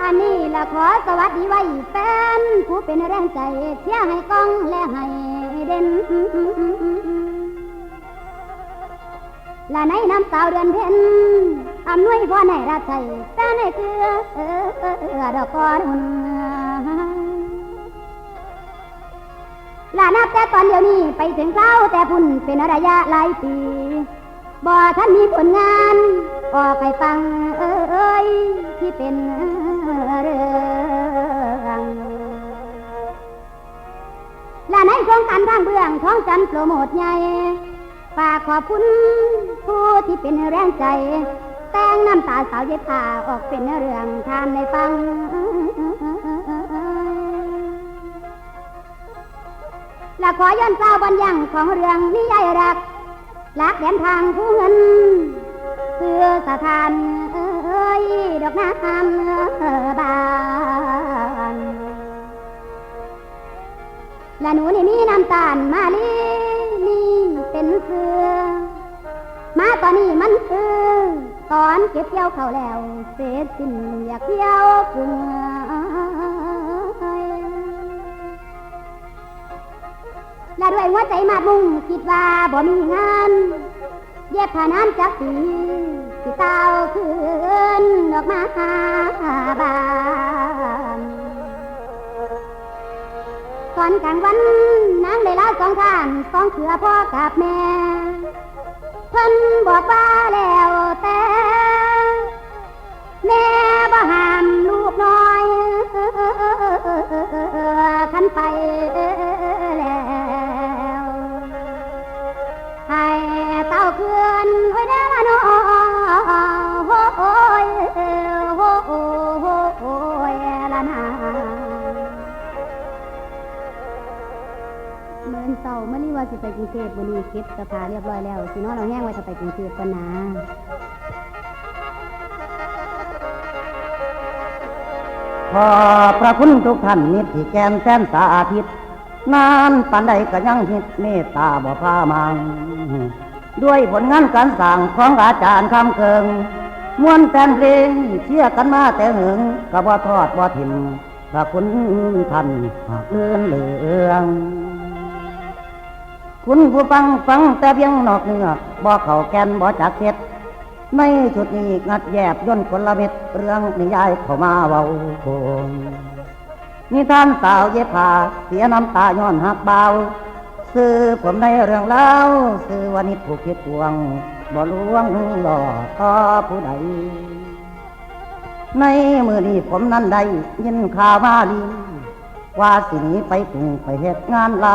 อันนี้ละขอสวัสดีไว้แฟนผู้เป็นแรงใจเชียร์ให้ก้องและให้เด่นและในน้ำสาวเดือนเพ็ญอำนวยพรให้รักใจแฟนให้คือดอกคอนุ่นและนับแต่ตอนเดียวนี้ไปถึงเช้าแต่พุ่นเป็นระยะหลายปีบ่ท่านมีผลงานออกไปฟังที่เป็นเรื่องและในโครงการทางเบื้องของจันโปรโมทใหญ่ฝากขอบคุณผู้ที่เป็นแรงใจแต่งน้ำตาสาวเย็บผ้าออกเป็นเรื่องทานในฟังและขอย้อนเจ้าบรรยังของเรื่องนิยายรักลักแดนทางผู้เงินเพื่อสถานดอกน้ำบานและหนูนี่มีน้ำตาลมาลีนี่เป็นเสือมาตอนนี้มันคือตอนเก็บเกี่ยวเขาแล้วเศษสิ้นอยากเที่ยวเกลือและด้วยหัวใจมาดมุ่งคิดว่าบ่มีงานเย็บผ้าน้ำจักสีสิเต้าคืนดอกมาบานตอนกลางวันนางได้ลาสองทานสองเขือพ่อกับแม่เพิ่นบอกว่าแล้วแต่แม่บ่ห้ามลูกน้อยขันไปแล้วให้เต้าเพื่อนไว้ได้ละน้อโอ้ยละนาเมื่อเช้ามื่อนี้ว่าสิไปกรุงเทพวันนี้เก็บเสื้อผ้าเรียบร้อยแล้วสิน้องเราแห้งไว้ถ้าไปกรุงเทพกันนะขอบพระคุณทุกท่านนิดที่แกนแสนสาธิตนานปานใดก็ยังฮิตเมตตาบ่พามังด้วยผลงานการสร้างของอาจารย์คำเคิงมวนแฟนเพลงเชียร์กันมาแต่หึงก็บ่ทอดบ่ถิ่มพระคุณท่านหากเลื่อนเหลืองคุณผู้ฟังฟังแต่เพียงนอกเนื้อบ่เข้าแกนบ่จักเฮ็ดในชุดนี้งัดแยบย่นคนละเม็ดเรื่องนิยายเข้ามาเว้าโคงนิทานสาวเย็บผ้าเสียน้ำตาย้อนหักเบาสื่อผมในเรื่องเล่าสื่อวานิชผูกคิดปวงบ่ลวงหล่อต่อผู้ใดในมือนี้ผมนั้นได้ยินข่าวมาลีว่าสิหนีไปกรุงไปเฮ็ดงานลา